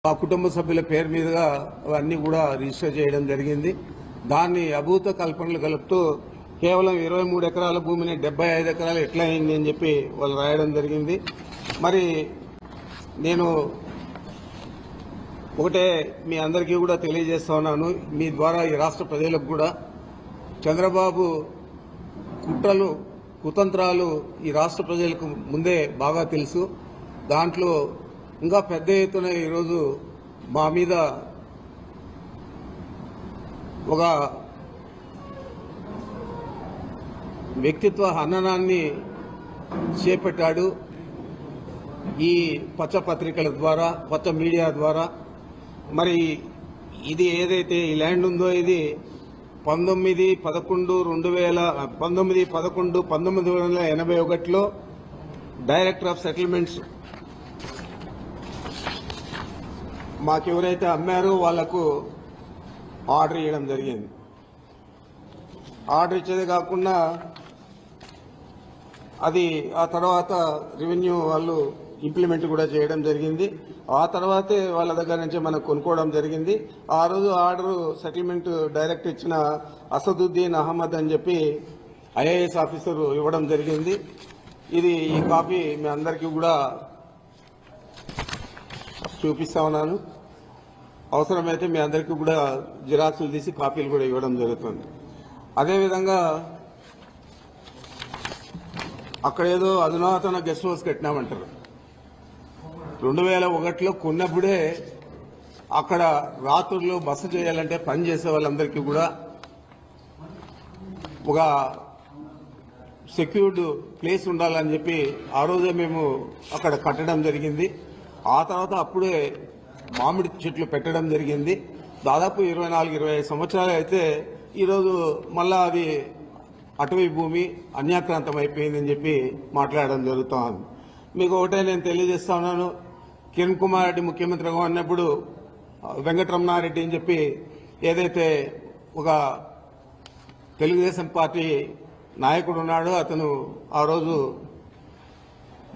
ఆ కుటుంబ సభ్యుల పేరు మీదుగా అవన్నీ కూడా రిజిస్టర్ చేయడం జరిగింది. దాన్ని అభూత కల్పనలు కలుపుతూ కేవలం 23 ఎకరాల భూమిని 75 ఎకరాలు ఎట్లా అయింది అని చెప్పి వాళ్ళు రాయడం జరిగింది. మరి నేను ఒకటే మీ అందరికీ కూడా తెలియజేస్తా ఉన్నాను, మీ ద్వారా ఈ రాష్ట్ర ప్రజలకు కూడా చంద్రబాబు కుట్రలు కుతంత్రాలు ఈ రాష్ట్ర ప్రజలకు ముందే బాగా తెలుసు. దాంట్లో ఇంకా పెద్ద ఎత్తున ఈరోజు మా మీద ఒక వ్యక్తిత్వ హననాన్ని చేపట్టాడు. ఈ పచ్చ పత్రికల ద్వారా, పచ్చ మీడియా ద్వారా. మరి ఇది ఏదైతే ఈ ల్యాండ్ ఉందో ఇది 19/11/1981లో డైరెక్టర్ ఆఫ్ సెటిల్మెంట్స్ మాకెవరైతే అమ్మారో వాళ్లకు ఆర్డర్ ఇవ్వడం జరిగింది. ఆర్డర్ ఇచ్చేదే కాకుండా అది ఆ తర్వాత రెవెన్యూ వాళ్ళు ఇంప్లిమెంట్ కూడా చేయడం జరిగింది. ఆ తర్వాతే వాళ్ళ దగ్గర నుంచి మనం కొనుక్కోవడం జరిగింది. ఆ రోజు ఆర్డర్ సెటిల్మెంట్ డైరెక్ట్ ఇచ్చిన అసదుద్దీన్ అహ్మద్ అని చెప్పి ఐఏఎస్ ఆఫీసర్ ఇవ్వడం జరిగింది. ఈ కాపీ మీ అందరికీ కూడా చూపిస్తా ఉన్నాను. అవసరమైతే మీ అందరికీ కూడా జిరాక్సులు తీసి కాపీలు కూడా ఇవ్వడం జరుగుతుంది. అదేవిధంగా అక్కడ ఏదో అధునాతన గెస్ట్ హౌస్ కట్టినామంటారు. 2001లో కొన్నప్పుడే అక్కడ రాత్రుల్లో బస చేయాలంటే పని చేసే వాళ్ళందరికీ కూడా ఒక సెక్యూర్డ్ ప్లేస్ ఉండాలని చెప్పి ఆ రోజే మేము అక్కడ కట్టడం జరిగింది. ఆ తర్వాత అప్పుడే మామిడి చెట్లు పెట్టడం జరిగింది. దాదాపు 24-25 సంవత్సరాలు అయితే ఈరోజు మళ్ళా అది అటవీ భూమి అన్యాక్రాంతం అయిపోయిందని చెప్పి మాట్లాడడం జరుగుతోంది. మీకు ఒకటే నేను తెలియజేస్తా ఉన్నాను, కిరణ్ కుమార్ రెడ్డి ముఖ్యమంత్రిగా ఉన్నప్పుడు వెంకటరమణారెడ్డి అని చెప్పి ఏదైతే ఒక తెలుగుదేశం పార్టీ నాయకుడు ఉన్నాడో అతను ఆ రోజు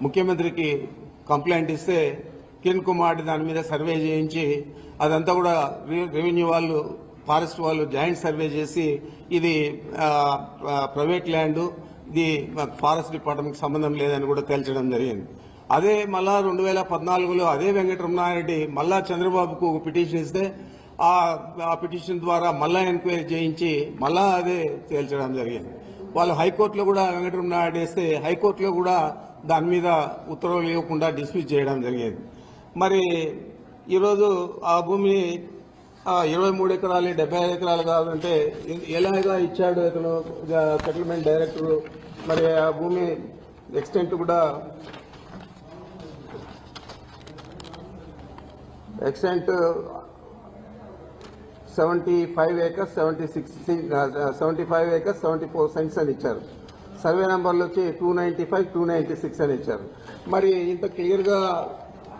ముఖ్యమంత్రికి కంప్లైంట్ ఇస్తే కిరణ్ కుమార్ దాని మీద సర్వే చేయించి అదంతా కూడా రెవెన్యూ వాళ్ళు, ఫారెస్ట్ వాళ్ళు జాయింట్ సర్వే చేసి ఇది ప్రైవేట్ ల్యాండ్, ఇది ఫారెస్ట్ డిపార్ట్మెంట్కి సంబంధం లేదని కూడా తేల్చడం జరిగింది. అదే మళ్ళా 2014లో అదే వెంకటరమణారెడ్డి మళ్ళా చంద్రబాబుకు పిటిషన్ ఇస్తే ఆ పిటిషన్ ద్వారా మళ్ళా ఎంక్వైరీ చేయించి మళ్ళా అదే తేల్చడం జరిగింది. వాళ్ళు హైకోర్టులో కూడా వెంకటరమణారెడ్డి వేస్తే హైకోర్టులో కూడా దాని మీద ఉత్తర్వులు ఇవ్వకుండా డిస్మిస్ చేయడం జరిగింది. మరి ఈరోజు ఆ భూమిని 23 ఎకరాలు 75 ఎకరాలు కావాలంటే ఎలాగా ఇచ్చాడు ఇతను సెటిల్మెంట్ డైరెక్టర్. మరి ఆ భూమి ఎక్స్టెంట్ కూడా 75 acres 74 cents అని ఇచ్చారు. సర్వే నెంబర్లు వచ్చి 295, 296 అని ఇచ్చారు. మరి ఇంత క్లియర్ గా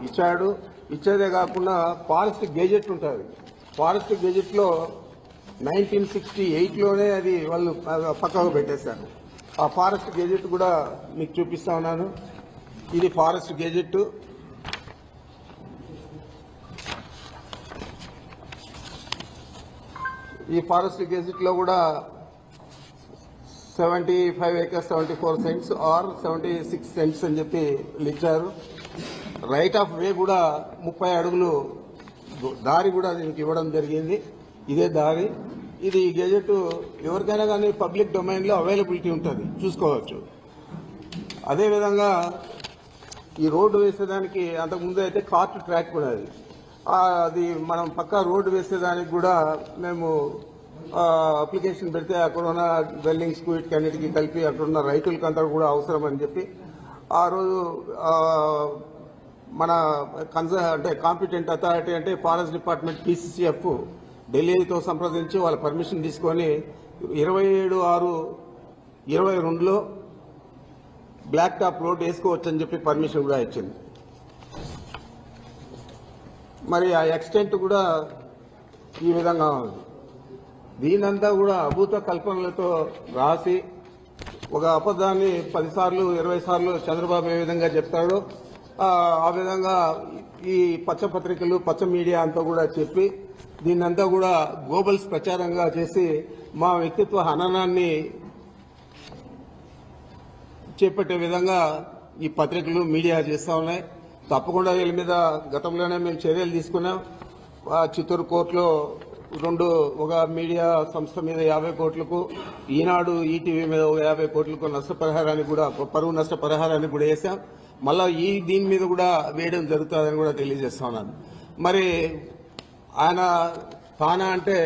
ఇచ్చాడు. ఇచ్చేదే కాకుండా ఫారెస్ట్ గెజెట్ ఉంటుంది. ఫారెస్ట్ గెజెట్ లో 1968లోనే అది వాళ్ళు పక్కకు పెట్టేశారు. ఆ ఫారెస్ట్ గెజెట్ కూడా మీకు చూపిస్తా ఉన్నాను. ఇది ఫారెస్ట్ గెజెట్. ఈ ఫారెస్ట్ గెజెట్ లో కూడా 75 acres 74 cents ఆర్ 76 cents అని చెప్పి ఇచ్చారు. రైట్ ఆఫ్ వే కూడా 30 అడుగులు దారి కూడా దీనికి ఇవ్వడం జరిగింది. ఇదే దారి. ఇది గెజెట్ ఎవరికైనా కానీ పబ్లిక్ డొమైన్ లో అవైలబిలిటీ ఉంటుంది, చూసుకోవచ్చు. అదేవిధంగా ఈ రోడ్డు వేసేదానికి అంతకుముందు అయితే కార్ట్ ట్రాక్ కూడా అది మనం పక్కా రోడ్డు వేసేదానికి కూడా మేము అప్లికేషన్ పెడితే అక్కడున్న బిల్డింగ్స్ కు వీటికన్నిటికీ కలిపి అక్కడున్న రైతులకంతా కూడా అవసరం అని చెప్పి ఆ రోజు మన అంటే కాంపిటెంట్ అథారిటీ అంటే ఫారెస్ట్ డిపార్ట్మెంట్ PCCF ఢిల్లీతో సంప్రదించి వాళ్ళ పర్మిషన్ తీసుకొని 27/6/22లో బ్లాక్ టాప్ రోడ్ వేసుకోవచ్చని చెప్పి పర్మిషన్ కూడా ఇచ్చింది. మరి ఆ ఎక్స్టెంట్ కూడా ఈ విధంగా ఉంది. దీనంతా కూడా అభూత కల్పనలతో రాసి ఒక అబద్ధాన్ని 10 సార్లు 20 సార్లు చంద్రబాబు ఏ విధంగా చెప్తాడో ఆ విధంగా ఈ పచ్చ పత్రికలు పచ్చ మీడియా అంతా కూడా చెప్పి దీన్నంతా కూడా గ్లోబల్స్ ప్రచారంగా చేసి మా వ్యక్తిత్వ హననాన్ని చేపట్టే విధంగా ఈ పత్రికలు మీడియా చేస్తా ఉన్నాయి. తప్పకుండా వీళ్ళ మీద గతంలోనే మేము చర్యలు తీసుకున్నాం. చిత్తూరు కోర్టులో ఒక మీడియా సంస్థ మీద 50 కోట్లకు, ఈనాడు ఈటీవీ మీద 50 కోట్లకు నష్టపరిహారానికి కూడా, పరువు నష్టపరిహారానికి కూడా వేశాం. మళ్ళా దీని మీద కూడా వేయడం జరుగుతుందని కూడా తెలియజేస్తా ఉన్నాను. మరి ఆయన తానా అంటే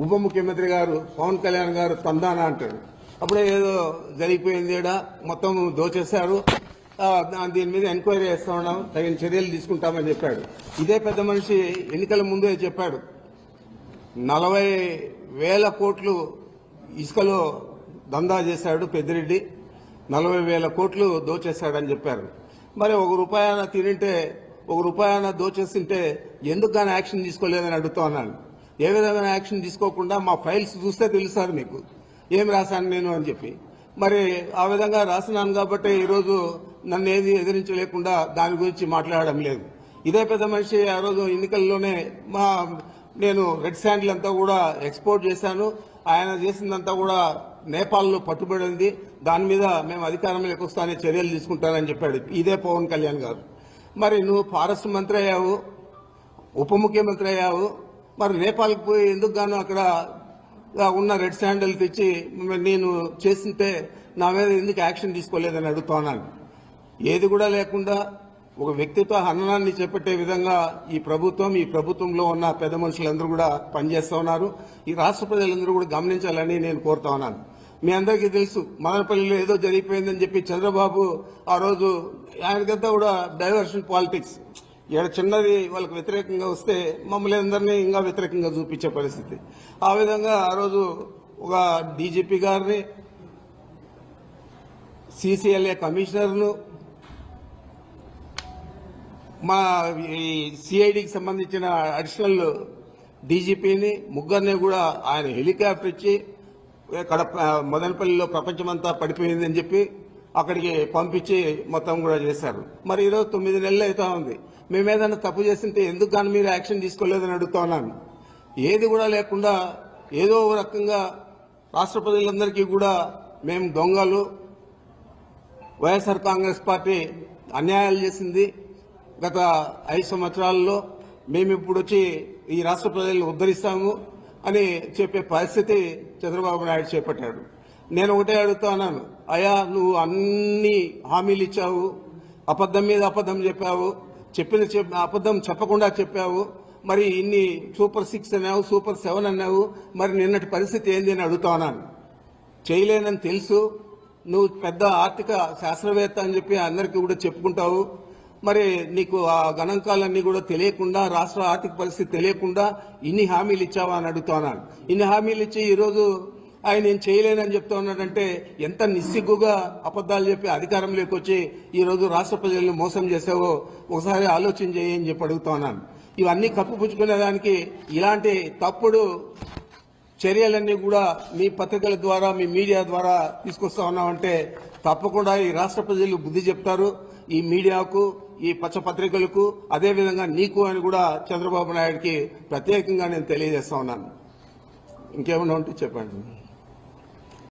ఉప ముఖ్యమంత్రి గారు పవన్ కళ్యాణ్ గారు తందానా అంటాడు. అప్పుడే ఏదో జరిగిపోయింది, మొత్తం దోచేశారు, దీని మీద ఎంక్వైరీ చేస్తా ఉన్నాం, తగిన చర్యలు తీసుకుంటామని చెప్పాడు. ఇదే పెద్ద మనిషి ఎన్నికల ముందే చెప్పాడు 40,000 కోట్లు ఇసుకలో దందా చేశాడు పెద్దిరెడ్డి, 40,000 కోట్లు దోచేశాడని చెప్పారు. మరి ₹1 తినింటే ₹1 దోచేస్తుంటే ఎందుకు కానీ యాక్షన్ తీసుకోలేదని అడుగుతా ఉన్నాను. ఏ విధమైన యాక్షన్ తీసుకోకుండా మా ఫైల్స్ చూస్తే తెలుస్తారు మీకు ఏం రాశాను నేను అని చెప్పి. మరి ఆ విధంగా రాసినాను కాబట్టి ఈరోజు నన్ను ఏది ఎదిరించలేకుండా దాని గురించి మాట్లాడడం లేదు. ఇదే పెద్ద మనిషి ఆ రోజు ఎన్నికల్లోనే నేను రెడ్ శాండిల్ అంతా కూడా ఎక్స్పోర్ట్ చేశాను, ఆయన చేసిందంతా కూడా నేపాల్లో పట్టుబడింది, దాని మీద మేము అధికారంలోకి వస్తానే చర్యలు తీసుకుంటానని చెప్పాడు ఇదే పవన్ కళ్యాణ్ గారు. మరి నువ్వు ఫారెస్ట్ మంత్రి అయ్యావు, ఉప ముఖ్యమంత్రి అయ్యావు, మరి నేపాల్కి పోయి ఎందుకు గాను అక్కడ ఉన్న రెడ్ శాండిల్ తెచ్చి నేను చేస్తుంటే నా మీద ఎందుకు యాక్షన్ తీసుకోలేదని అడుగుతున్నాను. ఏది కూడా లేకుండా ఒక వ్యక్తిత్వ హననాన్ని చేపట్టే విధంగా ఈ ప్రభుత్వంలో ఉన్న పెద్ద మనుషులందరూ కూడా పనిచేస్తా ఉన్నారు. ఈ రాష్ట్ర ప్రజలందరూ కూడా గమనించాలని నేను కోరుతా ఉన్నాను. మీ అందరికీ తెలుసు మదనపల్లిలో ఏదో జరిగిపోయిందని చెప్పి చంద్రబాబు ఆ రోజు ఆయనకంతా కూడా డైవర్షన్ పాలిటిక్స్, ఇక్కడ చిన్నది వాళ్ళకి వ్యతిరేకంగా వస్తే మమ్మల్ని అందరినీ ఇంకా వ్యతిరేకంగా చూపించే పరిస్థితి. ఆ విధంగా ఆ రోజు ఒక డీజీపీ గారిని, సిసిఎల్ఏ కమిషనర్ను, మా సిఐడికి సంబంధించిన అడిషనల్ డీజీపీని ముగ్గురిని కూడా ఆయన హెలికాప్టర్ ఇచ్చి మదనపల్లిలో ప్రపంచమంతా పడిపోయిందని చెప్పి అక్కడికి పంపించి మొత్తం కూడా చేశారు. మరి ఈరోజు 9 నెలలు అవుతా ఉంది. మేము ఏదైనా తప్పు చేస్తుంటే ఎందుకు కానీ మీరు యాక్షన్ తీసుకోలేదని అడుగుతా ఉన్నాను. ఏది కూడా లేకుండా ఏదో ఒక రకంగా రాష్ట్ర ప్రజలందరికీ కూడా మేము దొంగలు, వైఎస్ఆర్ కాంగ్రెస్ పార్టీ అన్యాయాలు చేసింది గత 5 సంవత్సరాల్లో, మేము ఇప్పుడు వచ్చి ఈ రాష్ట్ర ప్రజలను ఉద్ధరిస్తాము అని చెప్పే పరిస్థితి చంద్రబాబు నాయుడు చేపట్టాడు. నేను ఒకటే అడుగుతా ఉన్నాను, అయ్యా నువ్వు అన్ని హామీలు ఇచ్చావు, అబద్ధం మీద అబద్ధం చెప్పావు, అబద్ధం చెప్పకుండా చెప్పావు, మరి ఇన్ని సూపర్ 6 అన్నావు, సూపర్ 7 అన్నావు, మరి నిన్నటి పరిస్థితి ఏంది అని అడుగుతా ఉన్నాను. చేయలేనని తెలుసు, నువ్వు పెద్ద ఆర్థిక శాస్త్రవేత్త అని చెప్పి అందరికీ కూడా చెప్పుకుంటావు, మరి నీకు ఆ గణాంకాలన్నీ కూడా తెలియకుండా, రాష్ట్ర ఆర్థిక పరిస్థితి తెలియకుండా ఇన్ని హామీలు ఇచ్చావా అని అడుగుతా ఉన్నాను. ఇన్ని హామీలు ఇచ్చి ఈరోజు ఆయన నేను చేయలేనని చెప్తా ఉన్నాడంటే ఎంత నిస్సిగ్గుగా అబద్దాలు చెప్పి అధికారంలోకి వచ్చి ఈరోజు రాష్ట్ర ప్రజలను మోసం చేసావో ఒకసారి ఆలోచన చేయని చెప్పి అడుగుతా ఉన్నాను. ఇవన్నీ కప్పుపుచ్చుకునేదానికి ఇలాంటి తప్పుడు చర్యలన్నీ కూడా మీ పత్రికల ద్వారా, మీ మీడియా ద్వారా తీసుకొస్తా ఉన్నామంటే తప్పకుండా ఈ రాష్ట్ర ప్రజలు బుద్ధి చెప్తారు. ఈ మీడియాకు, ఈ పచ్చ పత్రికలకు, అదేవిధంగా నీకు అని కూడా చంద్రబాబు నాయుడికి ప్రత్యేకంగా నేను తెలియజేస్తా ఉన్నాను. ఇంకేమన్నా ఉంటే చెప్పండి.